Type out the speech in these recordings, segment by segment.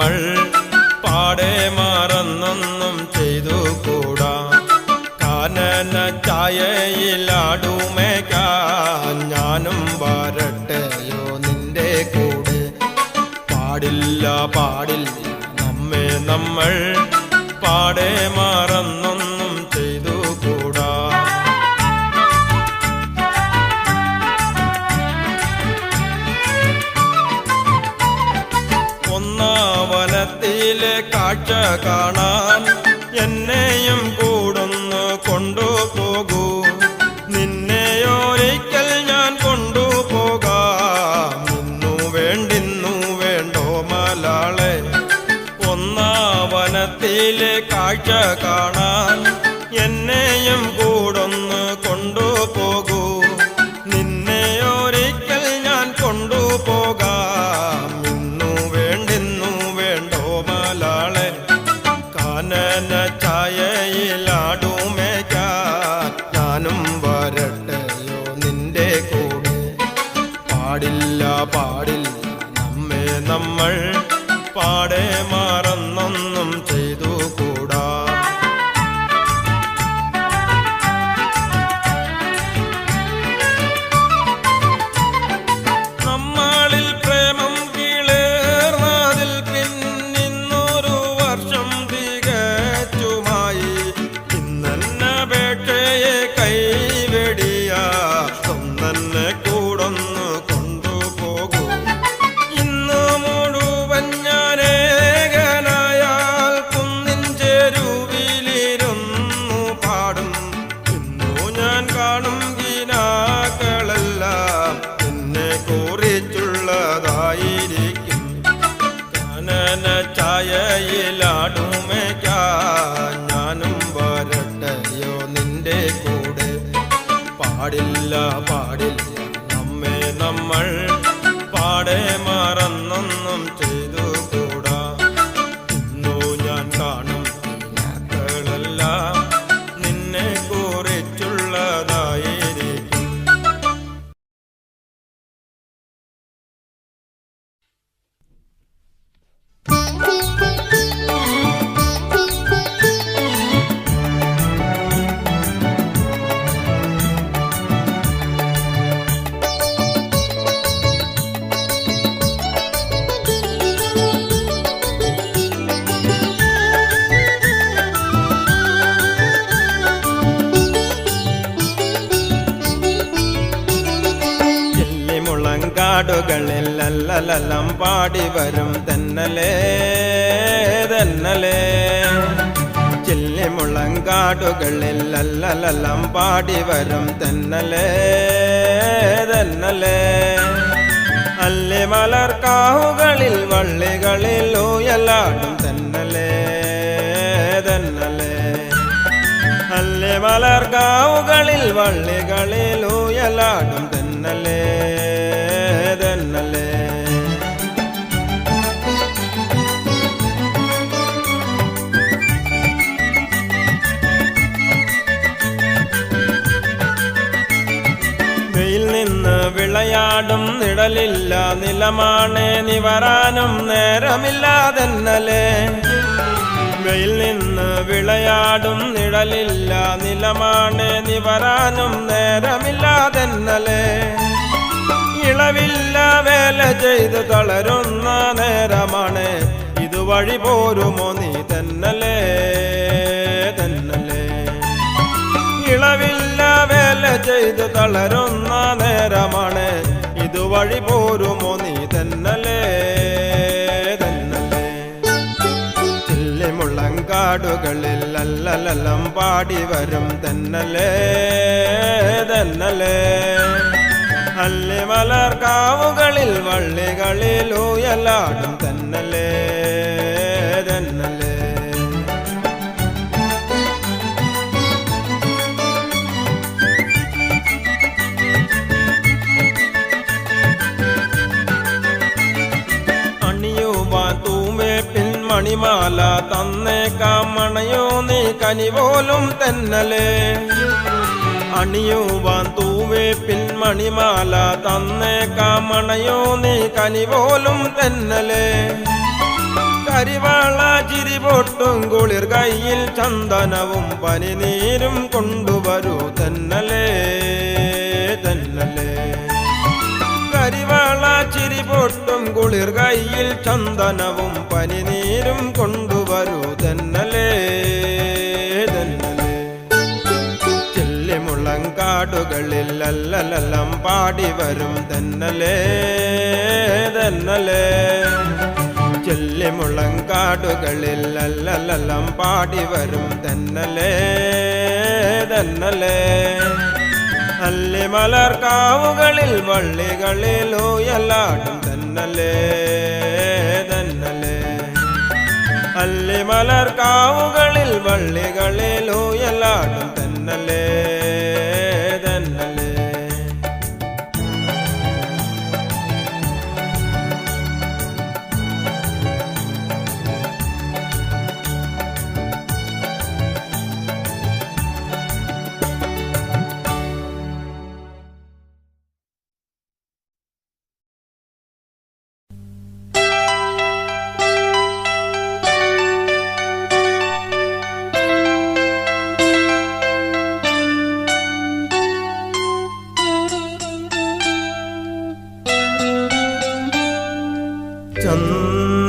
നമ്മൾ പാടെ മറന്നൊന്നും ചെയ്തു കൂടാ. കാനന ചായയിലാടുമേക്കാൻ ഞാനും വരട്ടെയോ നിന്റെ കൂടെ. പാടില്ല പാടില്ല നമ്മെ നമ്മൾ പാടെ മറന്നൊന്നും ചെയ്തു കൂടാ. ഒന്നാവനത്തിലെ കാഴ്ച കാണാൻ എന്നെയും കൂടുന്നു കൊണ്ടുപോകൂ. നിന്നെയൊരിക്കൽ ഞാൻ കൊണ്ടുപോകാം. ഇന്നു വേണ്ടിന്നു വേണ്ടോ മലാളെ. ഒന്നാവനത്തിലെ കാഴ്ച കാണാൻ എന്നെയും കൂടൊന്ന് കൊണ്ടുപോകൂ. നിന്നെയൊരിക്കൽ ഞാൻ കൊണ്ടുപോകാം. ഇന്നു വേണ്ടിന്നു വേണ്ടോ മലാളെ. കാനന ചായയിലാടുമേക്കാൻ ഞാനും വരട്ടെയോ നിന്റെ കൂടെ. പാടില്ല പാടില്ല നമ്മെ നമ്മൾ പാടെ മറന്നൊന്നും ചെയ്തു കൂടാ. നമ്മളിൽ പ്രേമം കീളേർന്നതിൽ പിന്നിന്നൊരു വർഷം തികച്ചുമായി. ഇന്നപേക്ഷയെ കൈവെടിയ ഒന്നെ കൂടൊന്ന് കൊണ്ടുപോകൂ. ഇന്ന് മുഴുവൻ ഞാനേകനായാൽ കുന്നിൻ ചെരുവിലിരുന്നു പാടും. ഇന്നു ഞാൻ കാണും ഗീനാക്കളെല്ലാം എന്നെ കുറിച്ചുള്ളതായിരിക്കും. കാനന ചായയിലാടുമേക്കാൻ ഞാനും വരട്ടെയോ നിന്റെ കൂടെ. പാടില്ല പാടില്ല നമ്മെ നമ്മൾ പാടെ മറന്നൊന്നും ചെയ്തു കൂടാ. ഇന്നു ഞാൻ കാണും ഗീനാക്കളെല്ലാം നിന്നെ കുറിച്ചുള്ളതായിരിക്കും. കാടുകളിൽ ലല്ലലം പാടി വരും തെന്നലേ തെന്നലേ. ചില്ലിമുളങ്കാടുകളിൽ ലല്ലലം പാടി വരും തെന്നലേ തെന്നലേ. അല്ലിമലർക്കാവുകളിൽ വള്ളികളിൽ ഊയലാടും തെന്നലേ തെന്നലേ. അല്ലിമലർക്കാവുകളിൽ വള്ളികളിൽ ഊയലാടും തെന്നലേ തെന്നലേ. വെയിൽ നിന്ന് വിളയാടും നിഴലില്ല നിലമാണ് നിവരാനും നേരമില്ലാതെന്നലേ. വെയിൽ നിന്ന് വിളയാടും നിഴലില്ല നിലമാണ് നിവരാനും നേരമില്ലാതെന്നലേ. ഇളവില്ല വേല ചെയ്ത് തളരുന്ന നേരമാണ്. ഇതുവഴി പോരുമോ നീ തെന്നലേ തെന്നലേ. ഇളവില്ല വേല ചെയ്ത് തളരുന്ന നേരമാണ്. ഇതുവഴി പോരുമോ നീ തെന്നലേ തെന്നലേ. ചില്ലിമുളങ്കാടുകളിൽ ലല്ലലം പാടി വരും തെന്നലേ തെന്നലേ. അല്ലിമലർക്കാവുകളിൽ വള്ളികളിൽ ഊയലാടും തെന്നലേ തെന്നലേ. അണിയുവാൻ തൂവേപ്പിൻ മണിമാല തന്നേക്കാം മണയോ നീ കനിപോലും തെന്നലേ. അണിയുവാൻ തൂവേപ്പിൻ മണിമാല തന്നേക്കാം മണയോ നീ കനിപോലും തെന്നലേ. കരിവാള ചിരി പൊട്ടും കുളിർ കയ്യിൽ ചന്ദനവും പനിനീരും കൊണ്ടുവരൂ തെന്നലേ തെന്നലേ. കരിവാള ചിരി പൊട്ടും കുളിർ കയ്യിൽ ചന്ദനവും പനിനീരും കൊണ്ടുവരൂ തെന്നലേ തെന്നലേ. ചെല്ലിമുളങ്കാടുകളിൽ അല്ലലല്ലം പാടി വരും തെന്നലേ തെന്നലേ. ചെല്ലിമുളങ്കാടുകളിൽ അല്ലലല്ലം പാടി വരും തെന്നലേ തെന്നലേ. അല്ലിമലർക്കാവുകളിൽ വള്ളികളിൽ ഊയലാടും തെന്നലേ തെന്നലേ. അല്ലിമലർക്കാവുകളിൽ വള്ളികളിൽ ഊയലാടും തെന്നലേ തെന്നലേ.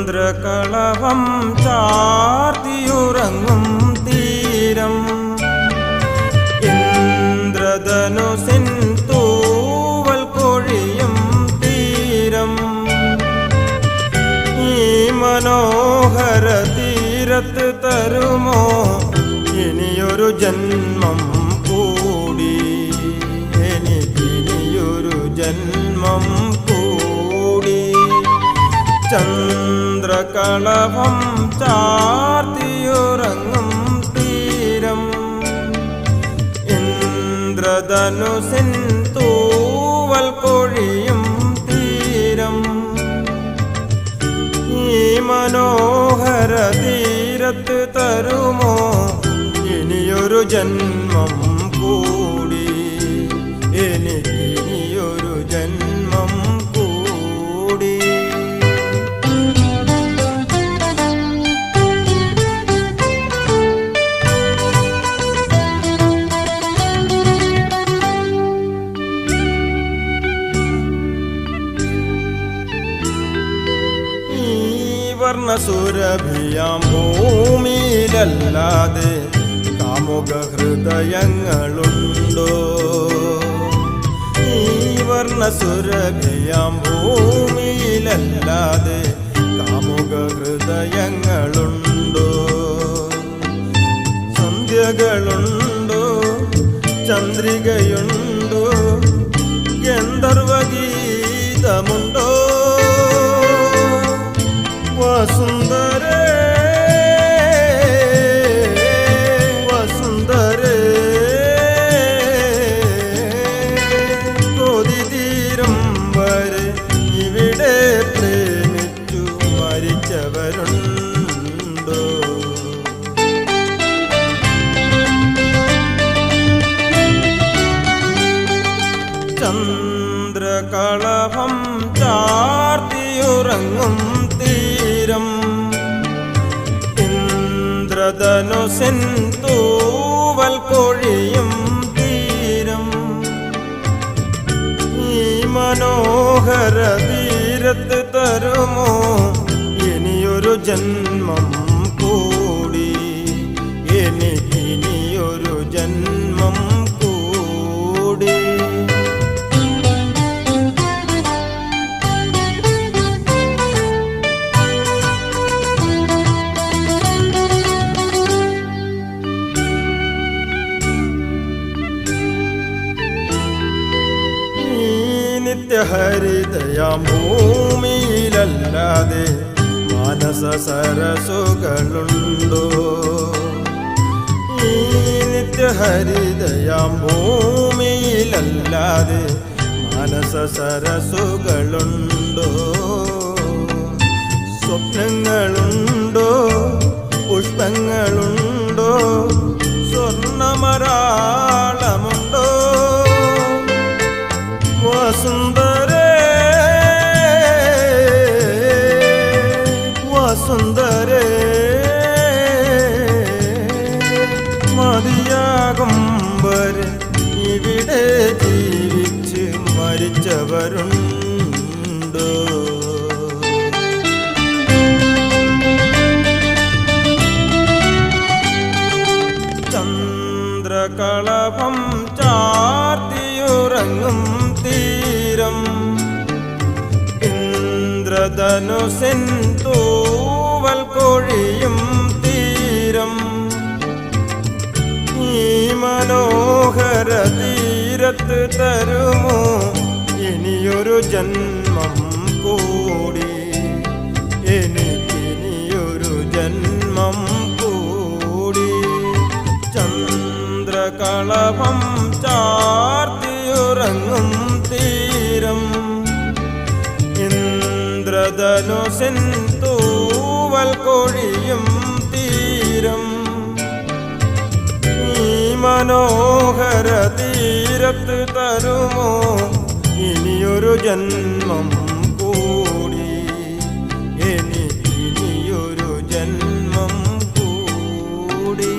ചന്ദ്രകളഭം ചാർത്തിയുറങ്ങും തീരം ഇന്ദ്രധനുസിൻ തൂവൽ കൊഴിയും തീരം. ഈ മനോഹര തീരത്ത് തരുമോ ഇനിയൊരു ജന്മം കൂടി, എനിക്കിനിയൊരു ജന്മം കൂടി. ചന്ദ്രകളഭം ചാർത്തിയുറങ്ങും തീരം ഇന്ദ്രധനുസിൻ തൂവൽ കൊഴിയും തീരം. ഈ മനോഹര തീരത്ത് തരുമോ ഇനിയൊരു ജന്മം കൂടി, എനിക്കിനിയൊരു ജന്മം കൂടി. വർണ്ണസുരഭിയാം ഭൂമിയിലല്ലാതെ കാമുക ഹൃദയങ്ങളുണ്ടോ? ഈ വർണ്ണസുരഭിയാം ഭൂമിയിലല്ലാതെ കാമുക ഹൃദയങ്ങളുണ്ടോ? സന്ധ്യകളുണ്ടോ, ചന്ദ്രികയുണ്ടോ, ഗന്ധർവഗീതമുണ്ടോ? വസുന്ധരേ വസുന്ധരേ കൊതിതീരം വരെ ഇവിടെ പ്രേമിച്ചു മരിച്ചവരുണ്ടോ? ചന്ദ്രകളഭം ചാർത്തിയുറങ്ങും തീരം ഇന്ദ്രധനുസിൻ തൂവൽ കൊഴിയും തീരം. ഈ മനോഹര തീരത്ത് തരുമോ ഇനിയൊരു ജന്മം കൂടി, എനിക്കിനിയൊരു ജന്മം കൂടി. നിത്യഹരിതയാം ഭൂമിയിലല്ലാതെ മാനസ സരസുകളുണ്ടോ? ഈ നിത്യഹരിതയാം ഭൂമിയിലല്ലാതെ മാനസ സരസുകളുണ്ടോ? സ്വപ്നങ്ങളുണ്ടോ, പുഷ്പങ്ങളുണ്ടോ, സ്വർണ്ണമരാളമുണ്ടോ? വസുന്ധരേ വസുന്ധരേ എളിയവരുണ്ടോ? ചന്ദ്രകളഭം ചാർത്തിയുറങ്ങും തീരം, ഇന്ദ്രധനുസിൻ തൂവൽ കൊഴിയും തീരം, ഈ മനോഹര തീരത്ത് തരുമോ ഇനിയൊരു ജന്മം കൂടി? എനിക്കിനിയൊരു ജന്മം കൂടി. ചന്ദ്രകളഭം ചാർത്തിയുറങ്ങും തീരം, ഇന്ദ്രധനുസിൻ തൂവൽ കൊഴിയും തീരം, ഈ മനോഹര തീരത്ത് തരുമോ ഇനിയൊരു ജന്മം കൂടി? എനിക്കിനിയൊരു ജന്മം കൂടി.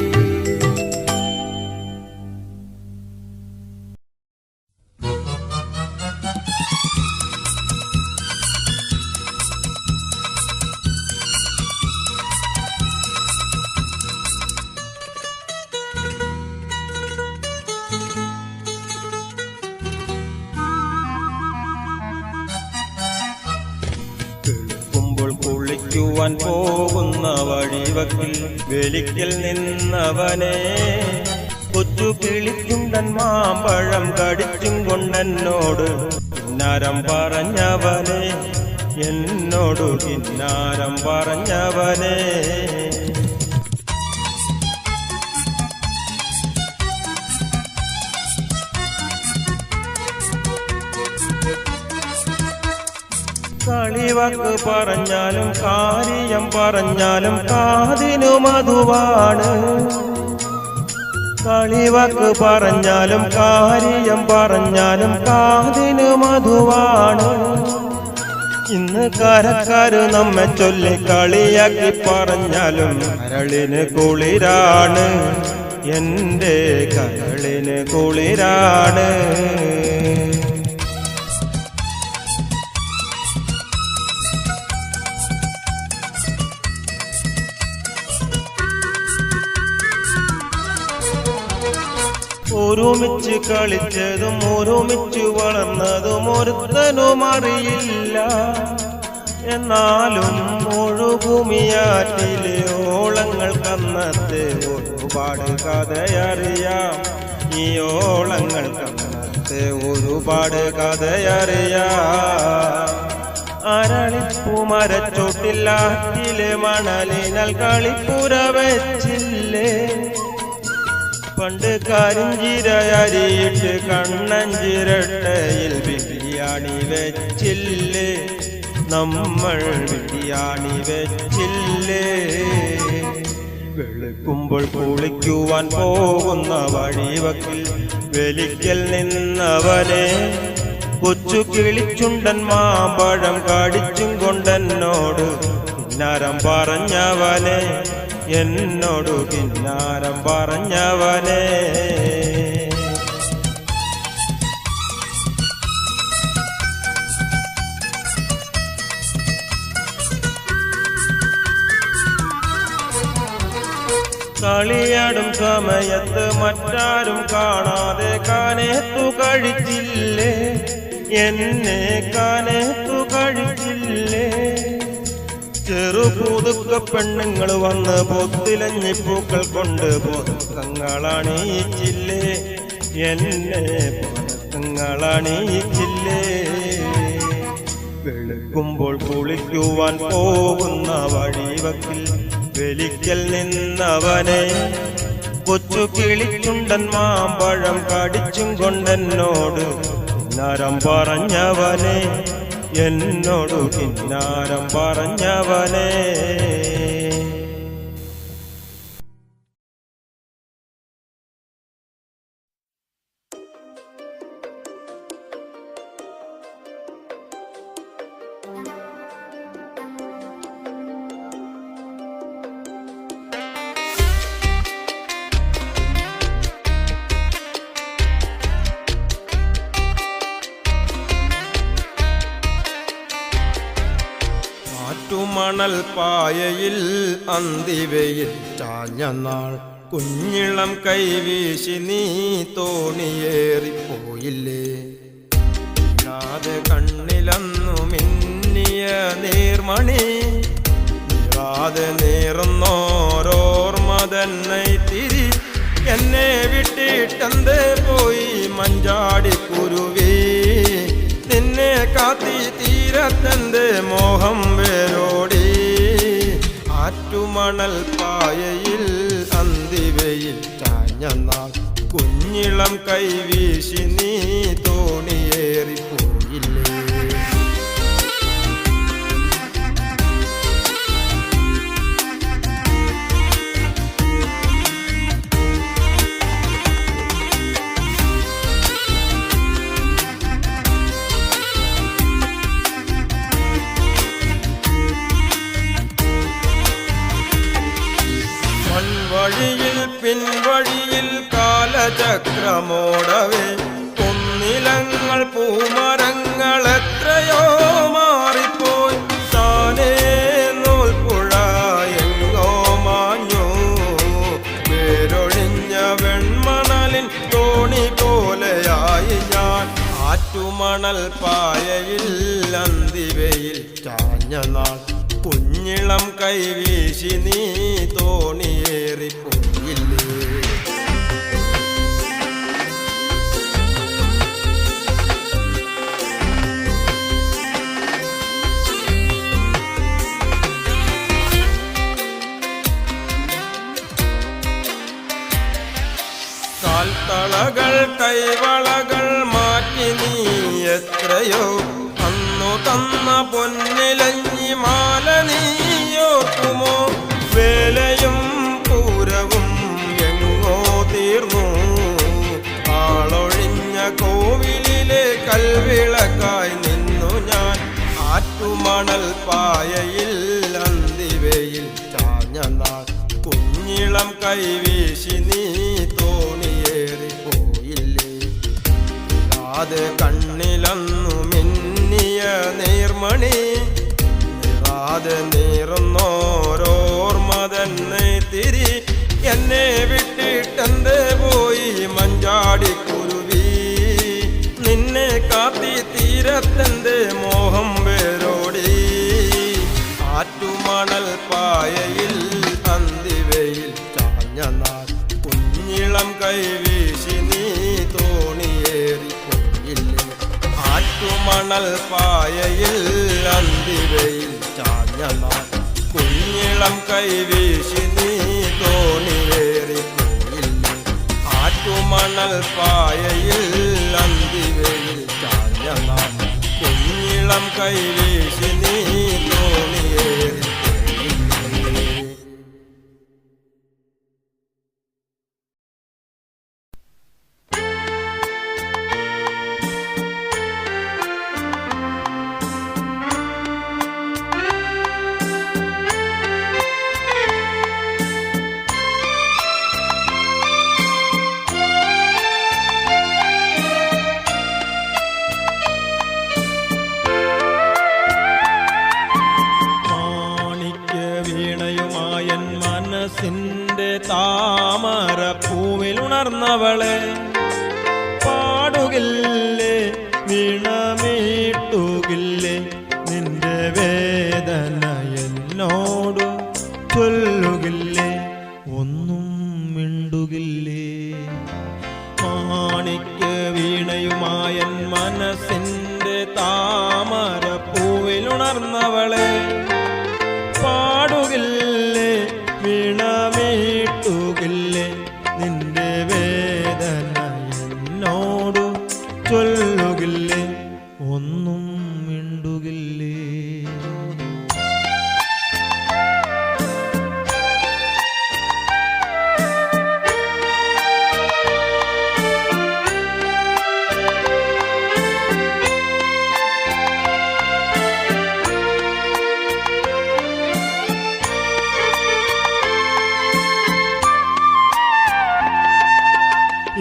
കുളിക്കുവാൻ പോകുന്ന വഴിവക്കിൽ വെലിക്കൽ നിന്നവനെ, കൊച്ചു കിളിച്ചുണ്ടൻ മാമ്പഴം കടിച്ചും കൊണ്ടെന്നോട് കിന്നാരം പറഞ്ഞവനെ, എന്നോട് കിന്നാരം പറഞ്ഞവനെ. കളിവാക്ക് പറഞ്ഞാലും കാര്യം പറഞ്ഞാലും കാതിനു മധുവാണ്. കളിവാക്ക് പറഞ്ഞാലും കാര്യം പറഞ്ഞാലും കാതിനു മധുവാണ്. ഇന്ന് കരക്കാര് നമ്മെ ചൊല്ലി കളിയാക്കി പറഞ്ഞാലും കരളിന് കുളിരാണ്, എൻ്റെ കരളിന് കുളിരാണ്. ഒരുമിച്ച് കളിച്ചതും ഒരുമിച്ച് വളർന്നതും ഒരുത്തനും അറിയില്ല. എന്നാലും ഒഴുകുമിയാറ്റിലെ ഓളങ്ങൾ കന്നത്തെ ഒരുപാട് കഥയറിയാം. ഈ ഓളങ്ങൾ കന്നത്തെ ഒരുപാട് കഥയറിയാം. അരളിപ്പൂമരച്ചോട്ടില്ലാറ്റിലെ മണലിനാൽ കളിപ്പുര വെച്ചില്ലേ, പണ്ട് കരിഞ്ചിരയരിയിട്ട് കണ്ണഞ്ചിരട്ടയിൽ ബിരിയാണി വെച്ചില്ലേ, നമ്മൾ ബിരിയാണി വെച്ചില്ലേ. വെളുക്കുമ്പോൾ കുളിക്കുവാൻ പോകുന്ന വഴിവക്കിൽ വെലിക്കൽ നിന്നവനെ, കൊച്ചു കിളിച്ചുണ്ടൻ മാമ്പഴം കടിച്ചും കൊണ്ടെന്നോട് കിന്നാരം പറഞ്ഞവനെ, എന്നോട് കിന്നാരം പറഞ്ഞവനെ. കളിയാടും സമയത്ത് മറ്റാരും കാണാതെ കാനേത്തു കഴിച്ചില്ലേ, എന്നെ കാനേത്തു കഴിച്ചില്ലേ. ചെറുപൂതുക്ക പെണ്ണുങ്ങൾ വന്ന് പൊത്തിലഞ്ഞിപ്പൂക്കൾ കൊണ്ട് പൊതുക്കങ്ങളണിയിച്ചില്ലേ, എന്നെ പൊതുക്കങ്ങളണിയിച്ചില്ലേ. വെളുക്കുമ്പോൾ കുളിക്കുവാൻ പോകുന്ന വഴിവക്കിൽ വെലിക്കൽ നിന്നവനെ, കൊച്ചു കിളിച്ചുണ്ടൻ മാമ്പഴം കടിച്ചും കൊണ്ടെന്നോട് കിന്നാരം പറഞ്ഞവനെ, എന്നോട് കിന്നാരം പറഞ്ഞവനെ. ആറ്റുമണൽ പായയിൽ അന്തിവയിൽ ചാഞ്ഞ നാൾ കുഞ്ഞിളം കൈവീശി നീ തോണിയേറിപ്പോയില്ലേ. കണ്ണിലന്നു മിന്നിയ നീർമണി നീറാതെ നീറുന്നോരോർമ തന്നെ തിരി എന്നെ വിട്ടിട്ടെന്തേ പോയി മഞ്ചാടിക്കുരുവി. നിന്നെ കാത്തി തീരത്തെന്റെ മോഹം വേരോടി. ആറ്റുമണൽ പായയിൽ അന്തിവയിൽ ചാഞ്ഞ നാൾ കുഞ്ഞിളം കൈവീശി നീ തോണിയേറിപ്പോയില്ലേ. വഴിയിൽ പിൻവഴിയിൽ കാലചക്രമോടവേ പൊന്നിലങ്ങൾ പൂമരങ്ങൾ എത്രയോ മാറിപ്പോയി. താനേ നൂൽപ്പുഴ എങ്ങോ മാഞ്ഞു വേരൊഴിഞ്ഞ വെൺമണലിൻ തോണി പോലെയായി ഞാൻ. ആറ്റുമണൽ പായയിൽ അന്തിവയിൽ ചാഞ്ഞ നാൾ കുഞ്ഞിളം കൈവീശി നീ തോണിയേറിപ്പോയില്ലേ. കാൽത്തളകൾ കൈവളകൾ മാറ്റി നീ എത്രയോ അന്നു തന്ന പൊന്നിലഞ്ഞി മാല നീയോർക്കുമോ. വേലയും പൂരവും എങ്ങോ തീർന്നു ആളൊഴിഞ്ഞ കോവിലിലെ കൽവിളക്കായി നിന്നു ഞാൻ. ആറ്റുമണൽ പായയിൽ അന്തിവയിൽ ചാഞ്ഞ നാൾ കുഞ്ഞിളം കൈവീശി നീ തോണിയേറിപ്പോയില്ലേ. അത് കണ്ണിലന്നു മിന്നിയ നീർമണി നിറാതെ നീറുന്നോരോർമ തന്നെ തിരി എന്നെ വിട്ടിട്ടെന്തേ പോയി മഞ്ചാടിക്കുരുവി. നിന്നെ കാത്തി തീരത്തെന്റെ മോഹം വേരോടി. ആറ്റുമണൽ പായയിൽ അന്തിവയിൽ ചാഞ്ഞ നാൾ കുഞ്ഞിളം കൈവീശി നീ തോണിയേറിപ്പോയില്ലേ. ആറ്റുമണൽ പായയിൽ അന്തിവയിൽ ചാഞ്ഞ നാൾ കുഞ്ഞിളം കൈവീശി നീ തോണിയേറിപ്പോയില്ലേ. ആറ്റുമണൽ പായയിൽ അന്തിവയിൽ ചാഞ്ഞ നാൾ കുഞ്ഞിളം കൈവീശി നീ തോണിയേറിപ്പോയില്ലേ. മനസ്സിന്റെ താമരപ്പൂവിലുണർന്നവളെ പാടുകില്ലേ വീണമീട്ടുകില്ലേ നിന്റെ വേദന എന്നോട് ചൊല്ലുകില്ലേ ഒന്നും മിണ്ടുകില്ലേ. മാണിക്ക് വീണയുമായൻ മനസ്സിന്റെ താമരപ്പൂവിലുണർന്നവളെ പാടുകില്ലേ വീണമീട്ടുകില്ലേ നിന്റെ വേദന എന്നോട് ചൊല്ലുകില്ലേ ഒന്നും മിണ്ടുകില്ലേ.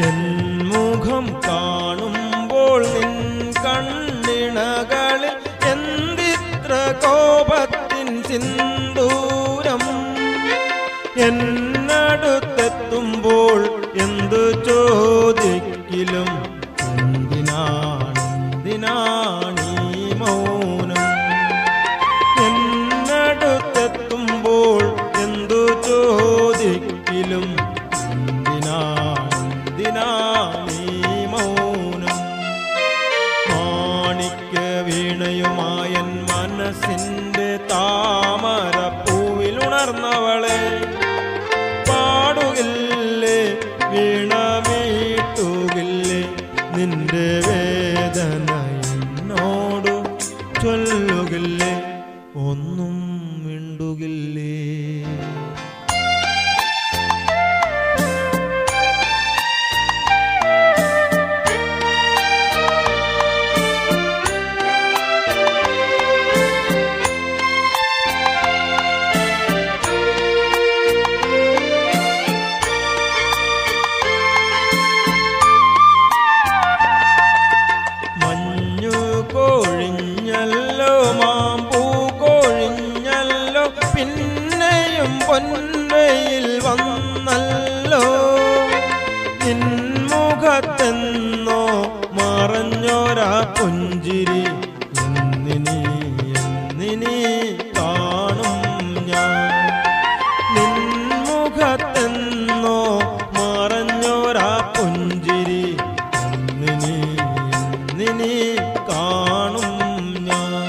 എൻ മുഖം കാണുമ്പോൾ നിൻ കണ്ണിണകളിൽ എന്തിത്ര കോപത്തിൻ ചിന്ത എന്തിനാണീ മൗനം? എന്നടുത്തെത്തുമ്പോൾ എന്തു ചോദിക്കിലും എന്തിനാണീ മൗനം? മാണിക്യ വീണയുമായൻ മനസ്സിൻ്റെ താമരപ്പൂവിലുണർന്നവളെ, പാടുകില്ലേ വീണമീട്ടുകില്ലേ നിന്റെ വേദന എന്നോടു ചൊല്ലുകില്ലേ ഒന്നും മിണ്ടുകില്ലേ? പിന്നെയും പൊൻവെയിൽ വന്നല്ലോ, നിൻമുഖത്തെന്നോ മറഞ്ഞോരാ പുഞ്ചിരി എന്നിനി കാണും ഞാൻ. നിൻമുഖത്തെന്നോ മറഞ്ഞോരാ പുഞ്ചിരി എന്നിനി കാണും ഞാൻ.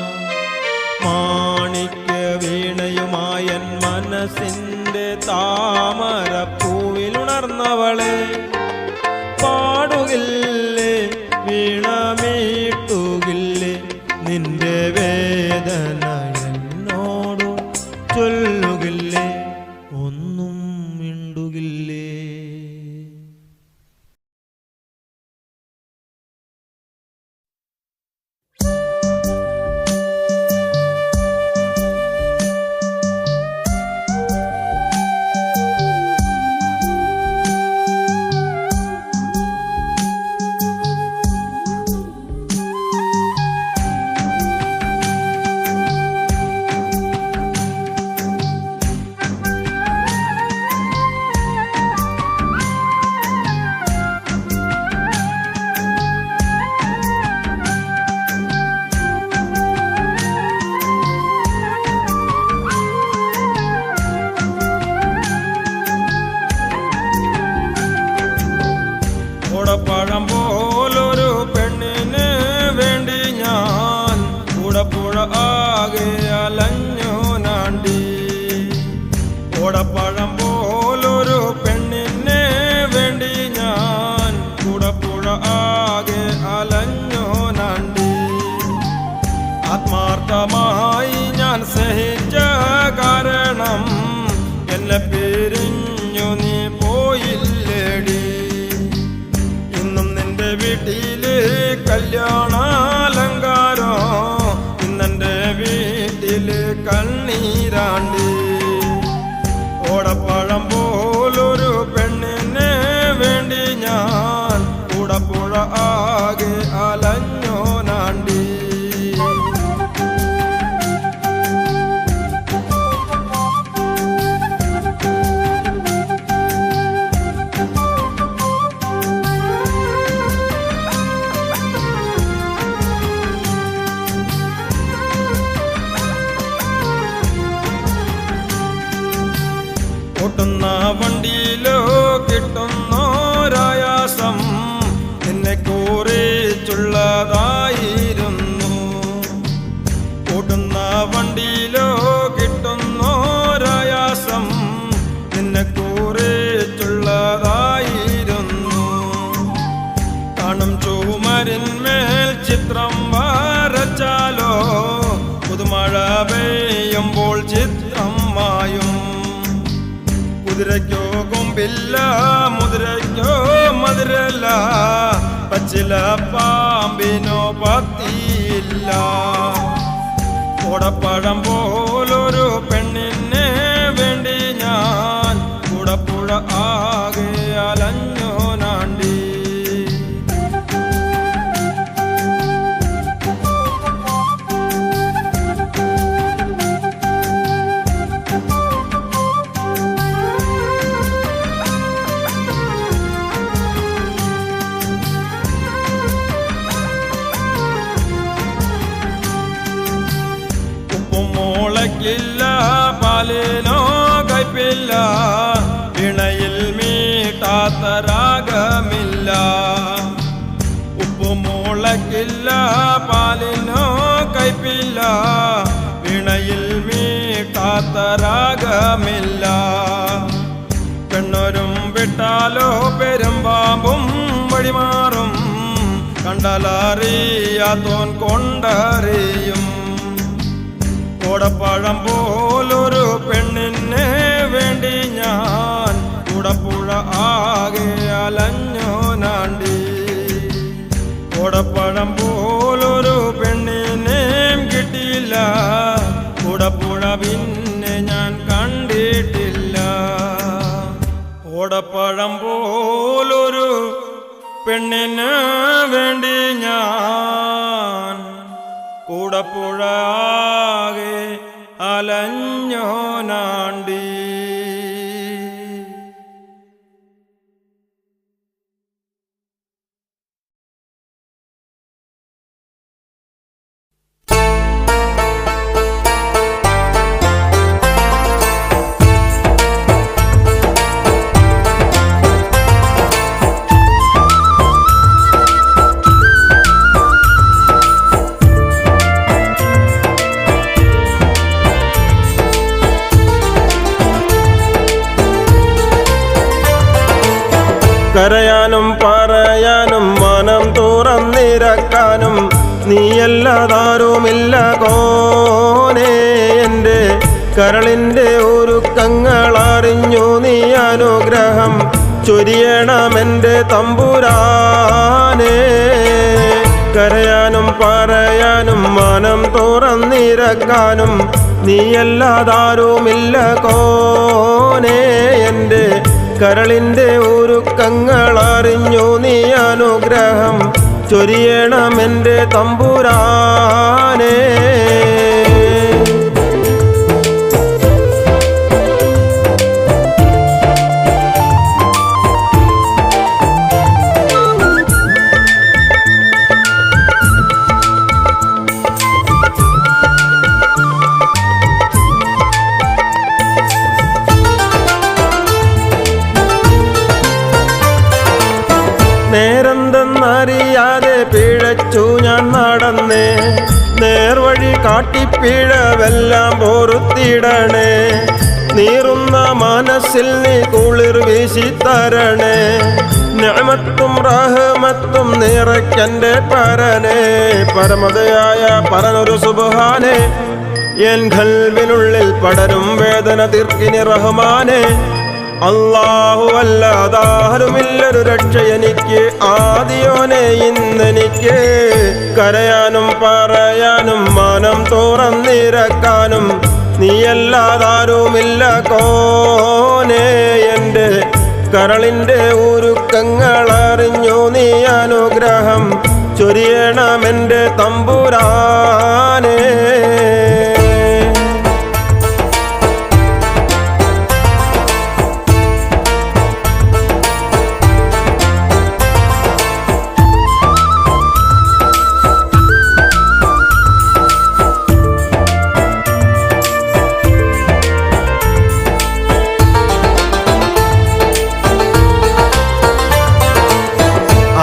മാണിക്യ വീണയുമായൻ മനസ്സിൻ്റെ താമരപ്പൂവിലുണർന്നവളെ, പാടുകില്ലേ വീണമീട്ടുകില്ലേ നിന്റെ വേദന എന്നോടു ചൊല്ലുകില്ലേ ഒന്നും മിണ്ടുകില്ലേ? പഴം പോലൊരു പെണ്ണിന് വേണ്ടി ഞാൻ കൂടപ്പുഴ ആകെ അലഞ്ഞു നാണ്ടി. ഓടപ്പഴം പോലൊരു പെണ്ണിന് വേണ്ടി ഞാൻ കൂടപ്പുഴ ആകെ അലഞ്ഞു നാണ്ടി. ആത്മാർത്ഥമായി ഞാൻ സഹിച്ച കാരണം എന്നെ പിരിഞ്ഞു നീ പോയില്ലേടി. വീട്ടില് കല്യാണാലങ്കാരോ ഇന്നെൻ്റെ വീട്ടില് കണ്ണീരാണ്ടി. ഓടപ്പഴം പോലൊരു പെണ്ണിന് വേണ്ടി ഞാൻ കൂടപ്പുഴ ആകെ അലഞ്ഞോ നാണ്ടി. ഓട്ടുന്ന വണ്ടിയിലോ കിട്ടുന്നോരായാസം എന്നെ കുറിച്ചുള്ളതായിരുന്നു. ഓട്ടുന്ന വണ്ടിയിലോ കിട്ടുന്നോരായാസം എന്നെ കുറിച്ചുള്ളതായിരുന്നു. കാണും ചുമരിന്മേൽ ചിത്രം വരച്ചാലോ പുതുമഴ പെയ്യുമ്പോൾ ചിത്രം മായും. കുതിരയ്ക്കോ കൊമ്പില്ല മുതിരയ്ക്കോ മധുരല്ല, പച്ചില പാമ്പിനോ പത്തിയില്ല. ഓടപ്പഴം പോലൊരു പെണ്ണിന് വേണ്ടി ഞാൻ കൂടപ്പുഴ ആകെ അലഞ്ഞോ നാണ്ടി. മുളക്കില്ല പാലിനോ കയ്പില്ല ഇണയിൽ മീട്ടാത്ത രാഗമില്ല ഉപ്പു മുളക്കില്ല പാലിനോ കയ്പില്ല ഇണയിൽ മീട്ടാത്ത രാഗമില്ല പെണ്ണൊരും വിട്ടാലോ പെരുമ്പാമ്പും വഴിമാറും കണ്ടാലറിയാത്തോൻ കൊണ്ടറിയും കോടപ്പഴം പോലൊരു പെണ്ണിനെ വേണ്ടി ഞാൻ കൂടപ്പുഴ ആകെ അലഞ്ഞോ നാണ്ടി കോടപ്പഴം പോലൊരു പെണ്ണിനെയും കിട്ടിയില്ല കൂടപ്പുഴ പിന്നെ ഞാൻ കണ്ടിട്ടില്ല കോടപ്പഴം പോലൊരു പെണ്ണിന് വേണ്ടി ഞാൻ കൂടപ്പുഴ ആകെ അലഞ്ഞോ നാണ്ടി. കരയാനും പറയാനും മനം തുറന്നിരക്കാനും നീയല്ലാതാരുമില്ല കോനേ എൻ്റെ കരളിൻ്റെ ഒരുക്കങ്ങളറിഞ്ഞു നീ അനുഗ്രഹം ചൊരിയണമെൻ്റെ തമ്പുരാനേ കരയാനും പറയാനും മനം തുറന്നിരക്കാനും നീയല്ലാതാരുമില്ല കോനേ എൻ്റെ കരളിൻ്റെ ഒരുക്കങ്ങളറിഞ്ഞു നീ അനുഗ്രഹം ചൊരിയണമെൻ്റെ തമ്പുരാനേ നേരെന്തെന്നറിയാതെ പിഴച്ചു ഞാൻ നടന്നേ നേർവഴി കാട്ടിപ്പിഴവെല്ലാം പൊറുത്തിടണേ നീറുന്ന മനസ്സിൽ നീ കുളിർ വീശിത്തരണേ നിഅമത്തും റഹ്മത്തും നിറയ്ക്കെൻ്റെ പരനേ പരമതയായ പരനൊരു സുബ്ഹാനേ എൻ ഖൽബിനുള്ളിൽ പടരും വേദന തീർക്കിനി റഹ്മാനേ അല്ലാഹു അല്ലാതാരുമില്ലൊരു രക്ഷ എനിക്ക് ആദിയോനെ ഇന്നെനിക്ക് കരയാനും പറയാനും മനം തുറന്നിരക്കാനും നീയല്ലാതാരുമില്ല കോനേ എൻ്റെ കരളിൻ്റെ ഒരുക്കങ്ങളറിഞ്ഞു നീ അനുഗ്രഹം ചൊരിയണമെൻ്റെ തമ്പുരാനേ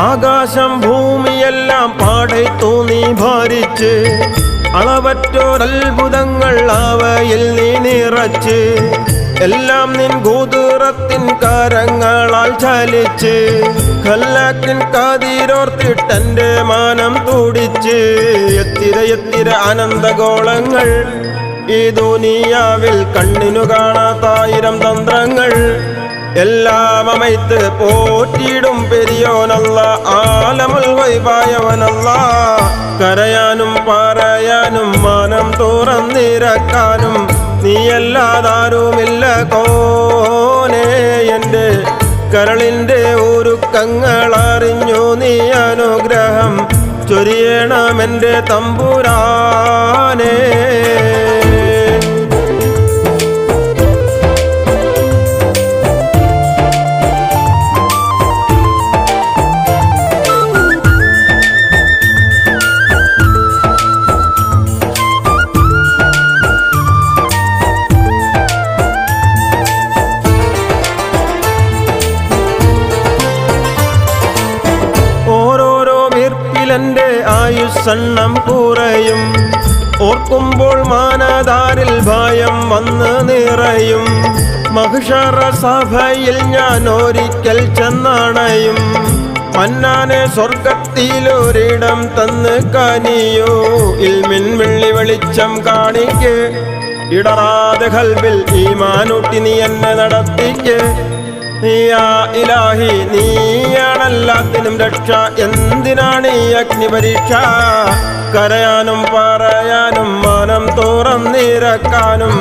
ആകാശം ഭൂമിയെല്ലാം പാടത്തു നീ ഭരിച്ച് അളവറ്റോരത്ഭുതങ്ങൾ അവയിൽ നീ നിറച്ച് എല്ലാം നിൻ ഗോതുറത്തിൻ കരങ്ങളാൽ ചലിച്ച് ഖല്ലാക്കിൻ കാതിരോർത്തിട്ടെൻ്റെ മാനം തുടിച്ച് എത്തിര അനന്തഗോളങ്ങൾ ഈ ദുനിയാവിൽ കണ്ണിനു കാണാത്തായിരം തന്ത്രങ്ങൾ എല്ലാം അമൈത്ത് പോറ്റിയിടും പെരിയോനല്ല ആലമുൽ ഗൈബായവനല്ല കരയാനും പറയാനും മനം തുറന്നിരക്കാനും നീയല്ലാതാരുമില്ല കോനേ എൻ്റെ കരളിൻ്റെ ഒരുക്കങ്ങളറിഞ്ഞു നീ അനുഗ്രഹം ചൊരിയണമെൻ്റെ തമ്പുരാനേ എൻ്റെ ആയുസ്സെണ്ണം കുറയും. ഓർക്കുമ്പോൾ മാനതാരിൽ ഭയം വന്ന് നിറയും. മഹിഷറ സഭയിൽ ഞാൻ ഒരിക്കൽ ചെന്നണയും. മന്നാനെ സ്വർഗത്തിലൊരിടം തന്ന് കനിയോ. ഇൽമിൻ വെള്ളി വെളിച്ചം കാണിക്ക്. ഇടറാതെ കൽബിൽ ഈമാനൂട്ടി നീ എന്നെ നടത്തിക്ക്. യാ ഇലാഹി നീയാണെല്ലാത്തിനും രക്ഷ. എന്തിനാണ് ഈ അഗ്നിപരീക്ഷ? കരയാനും പറയാനും മനം തുറന്നിരക്കാനും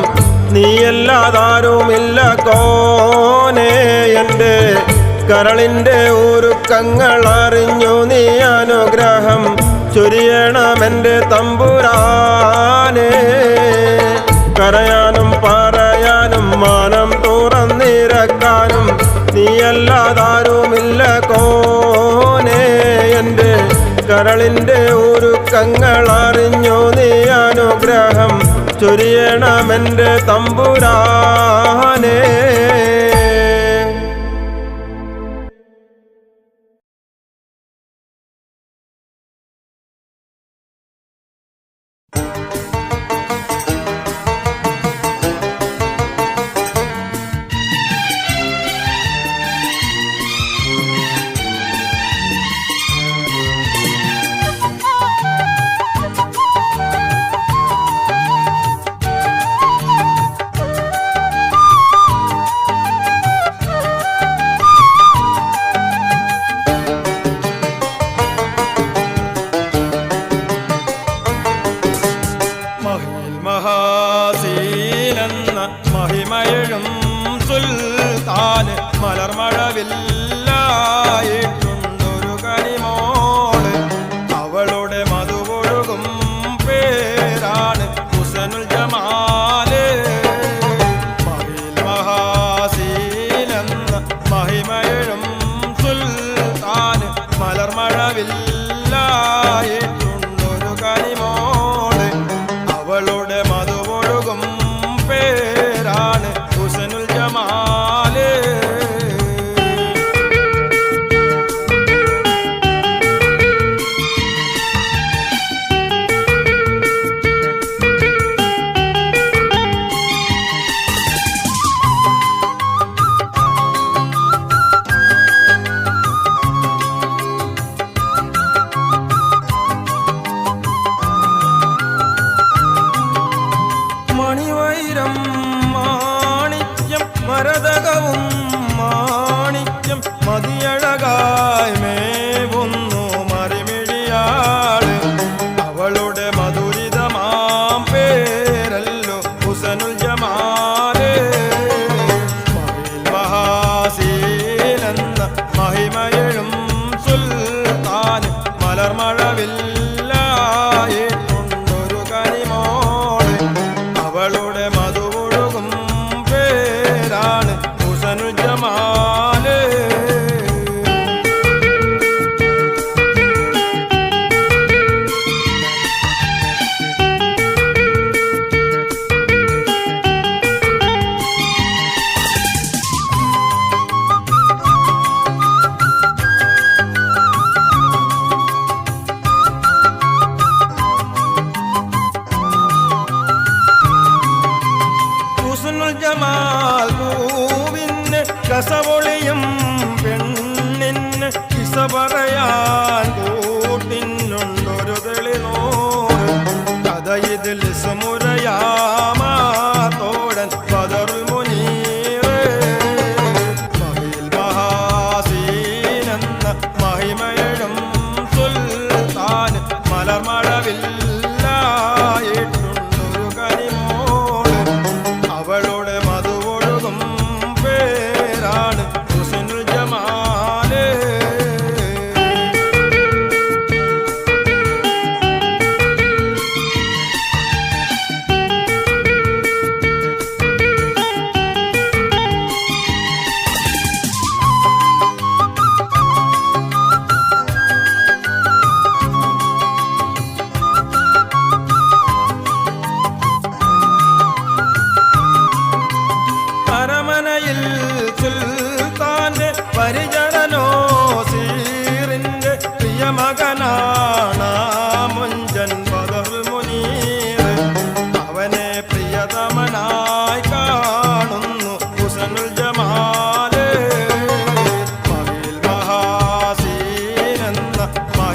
നീയല്ലാതാരുമില്ല കോനേ. എൻ്റെ കരളിൻ്റെ ഒരുക്കങ്ങൾ അറിഞ്ഞു നീ അനുഗ്രഹം ചൊരിയണമെൻ്റെ തമ്പുരാനേ. കരയാനും പറയാനും മനം തുറന്നിരക്കാനും നീയല്ലാതാരുമില്ല കോനേ. എൻ്റെ കരളിൻ്റെ ഒരുക്കങ്ങൾ അറിഞ്ഞു നീ അനുഗ്രഹം ചൊരിയണമെൻ്റെ തമ്പുരാനേ. മഹാസീനെന്ന മഹിമയഴും സുൽത്താന് മലർമഴവില്ലായിട്ടുണ്ടൊരു കനിമോള്. അവളുടെ മധുപൊഴുകും പേരാണ് ഹുസനുൽ ജമാല്. മഹാസീനെന്ന മഹിമയഴും സുൽത്താന് മലർമഴവില്ലായിട്ടുണ്ടൊരു കനിമോള്. അവളുടെ മധുപൊഴുകും പേരാണ് ഹുസനുൽ ജമാല്.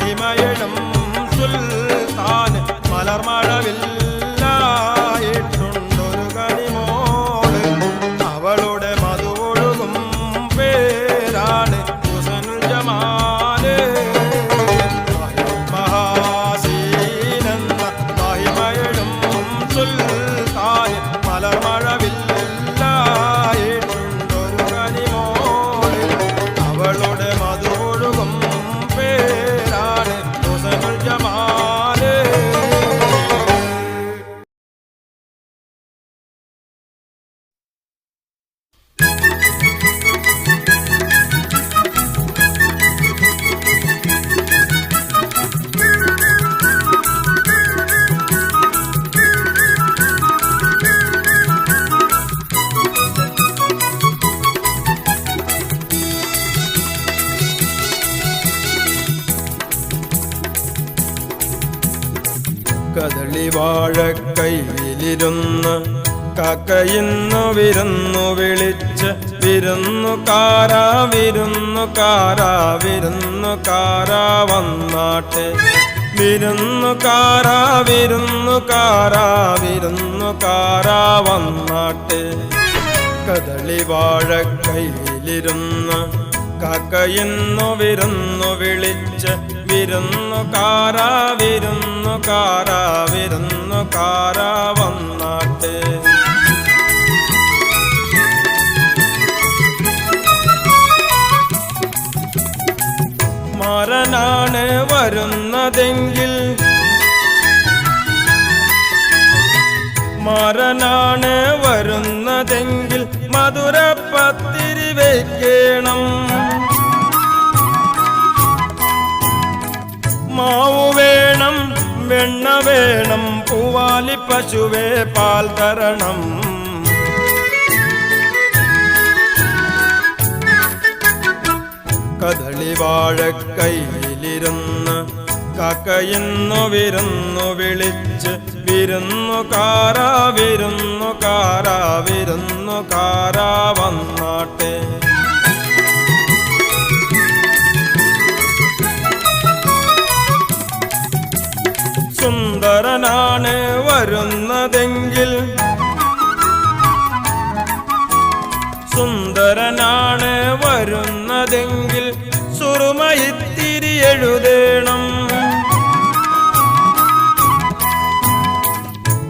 മഹിമയിടും സുൽത്താൻ മലർമഴവില്ലായിട്ടുണ്ടൊരു കനിമോള് അവളുടെ മധുവൊഴുകും പേരാണ് ഹുസ്നുൽ ജമാല് മഹാസീനെന്ന മഹിമയിടും സുൽത്താൻ മലർമഴവില്ലായിട്ടുണ്ടൊരു കനിമോള് അവളുടെ മധുവൊഴുകും പേരാണ് ഹുസ്നുൽ ജമാല് കദളി വാഴക്കൈയിലിരുന്ന് കാക്കയിന്നു വിരുന്നു വിളിച്ച് വിരുന്നുകാരാ വിരുന്നുകാരാ വിരുന്നുകാരാ വന്നാട്ടെ വിരുന്നുകാരാ വിരുന്നുകാരാ വിരുന്നുകാരാ വന്നാട്ടെ കദളി വാഴക്കൈയിലിരുന്ന് കാക്കയിന്നു വിരുന്നു വിളിച്ച് വിരുന്നുകാരാ വിരുന്നുകാരാ വിരുന്നുകാരാ വന്നാട്ടെ മാരനാണ് വരുന്നതെങ്കിൽ മാരനാണ് വരുന്നതെങ്കിൽ മധുരപ്പത്തിരി വയ്ക്കണം മാവു വേണം വെണ്ണ വേണം പൂവാലി പശുവേ പാൽ തരണം കദളി വാഴക്കൈയിലിരുന്ന് കാക്കയിന്നു വിരുന്നു വിളിച്ച് വിരുന്നുകാരാ വിരുന്നുകാരാ വിരുന്നുകാരാ വന്നാട്ടെ സുന്ദരനാണ് വരുന്നതെങ്കിൽ സുന്ദരനാണ് വരുന്നതെങ്കിൽ സുറുമയിത്തിരി എഴുതേണം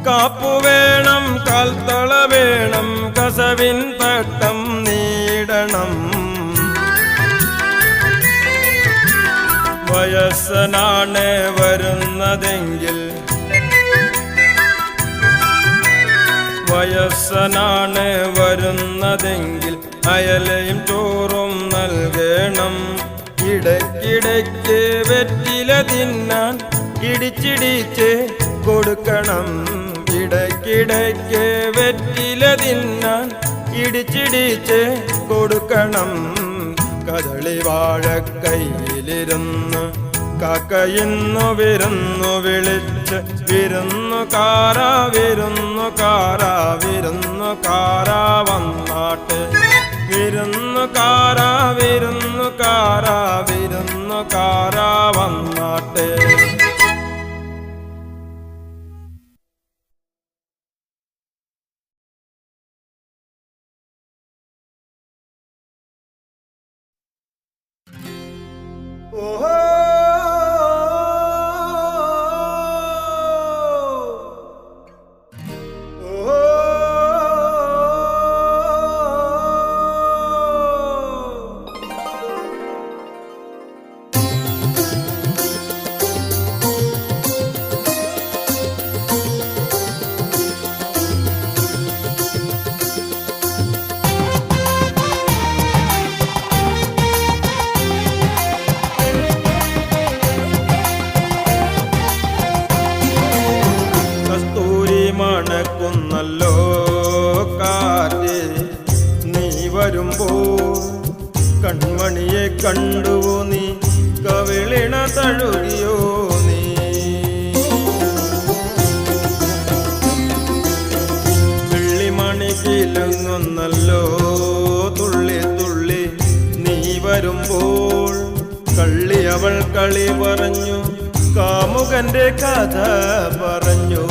കാപ്പു വേണം കാൽത്തള വേണം കസവിൻ തട്ടം നീടണം വയസ്സനാണ് വരുന്നതെങ്കിൽ വയസ്സനാണ് വരുന്നതെങ്കിൽ അയലയും ചോറും നൽകണം ഇടയ്ക്കിടയ്ക്ക് വെറ്റില തിന്നാൻ ഇടിച്ചിടിച്ച് കൊടുക്കണം ഇടയ്ക്കിടയ്ക്ക് വെറ്റില തിന്നാൻ ഇടിച്ചിടിച്ച് കൊടുക്കണം കദളി വാഴക്കൈയിലിരുന്ന് കാക്കയിന്നു വിരുന്നു വിളിച്ച് വിരുന്നുകാരാ വിരുന്നുകാരാ വിരുന്നുകാരാ വന്നാട്ടെ വിരുന്നുകാരാ വിരുന്നുകാരാ വിരുന്നുകാരാ വന്നാട്ടെ ഓഹോ മണക്കുന്നല്ലോ കാറ്റ് നീ വരുമ്പോൾ കൺമണിയെ കണ്ടുവോ നീ കവിളിണ തഴുകിയോ നീ വെള്ളിമണി കിലുങ്ങുന്നല്ലോ തുള്ളി തുള്ളി നീ വരുമ്പോൾ കള്ളി അവൾ കളി പറഞ്ഞു, കാമുകന്റെ കഥ പറഞ്ഞു.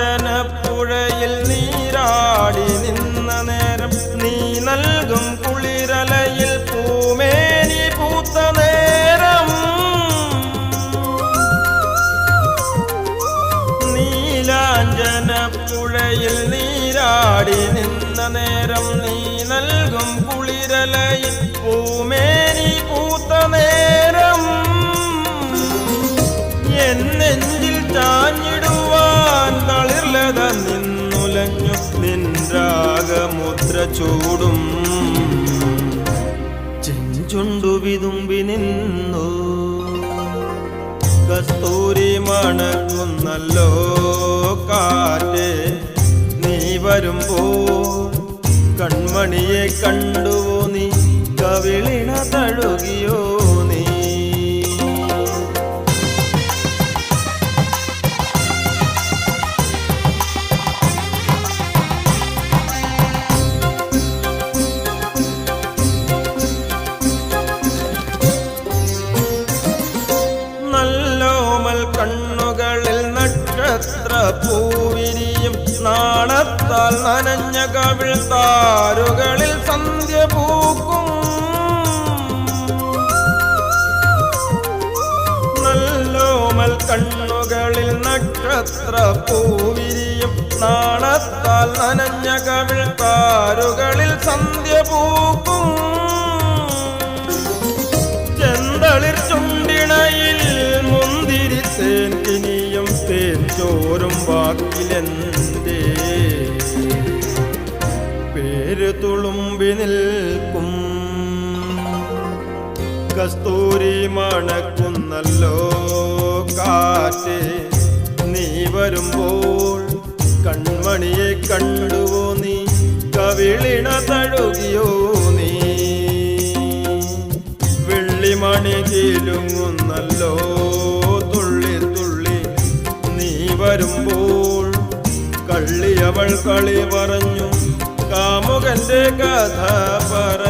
നീലാഞ്ജനപ്പുഴയിൽ നീരാടി നിന്ന നേരം, നീ നൽകും കുളിരലയിൽ പൂമേനി പൂത്ത നേരം. നീലാഞ്ജനപ്പുഴയിൽ നീരാടി നിന്ന നേരം, നീ നൽകും കുളിരലയിൽ പൂമേനി പൂത്ത നേരം. എന്നെഞ്ചിൽ ചാഞ്ഞിടുവാൻ തളിർലത നിന്നുലഞ്ഞു, നിൻരാഗമുദ്ര ചൂടും ചെഞ്ചുണ്ടു വിതുമ്പി നിന്നു. കസ്തൂരി മണക്കുന്നല്ലോ കാറ്റേ, നീ വരുമ്പോ കൺമണിയെ കണ്ടുവോ നീ, കവിളിണ തഴുകിയോ നീ. കണ്ണുകളിൽ നക്ഷത്ര പൂവിരിയും, നാണത്താൽ നനഞ്ഞ കവിൾ താരുകളിൽ സന്ധ്യ പൂക്കും. നല്ലോമൽ കണ്ണുകളിൽ നക്ഷത്ര പൂവിരിയും, നാണത്താൽ നനഞ്ഞ കവിൾ താരുകളിൽ സന്ധ്യ പൂക്കും. ചെന്തളിർ ചുണ്ടിണയിൽ മുന്തിരി തേൻ ഇനിയും തേൻ ചോരും വാക്കിലെന്തേ പേര് തുളുമ്പി നിൽക്കും. കസ്തൂരി മണക്കുന്നല്ലോ കാറ്റേ, നീ വരുമ്പോൾ കൺമണിയെ കണ്ടുവോ നീ, കവിളിണ തഴുകിയോ നീ. വെള്ളിമണി കീലുങ്ങുന്നല്ലോ തുള്ളി തുള്ളി, നീ വരുമ്പോൾ കള്ളിയവൾ കളി പറഞ്ഞു, കാമുകന്റെ കഥ പറ.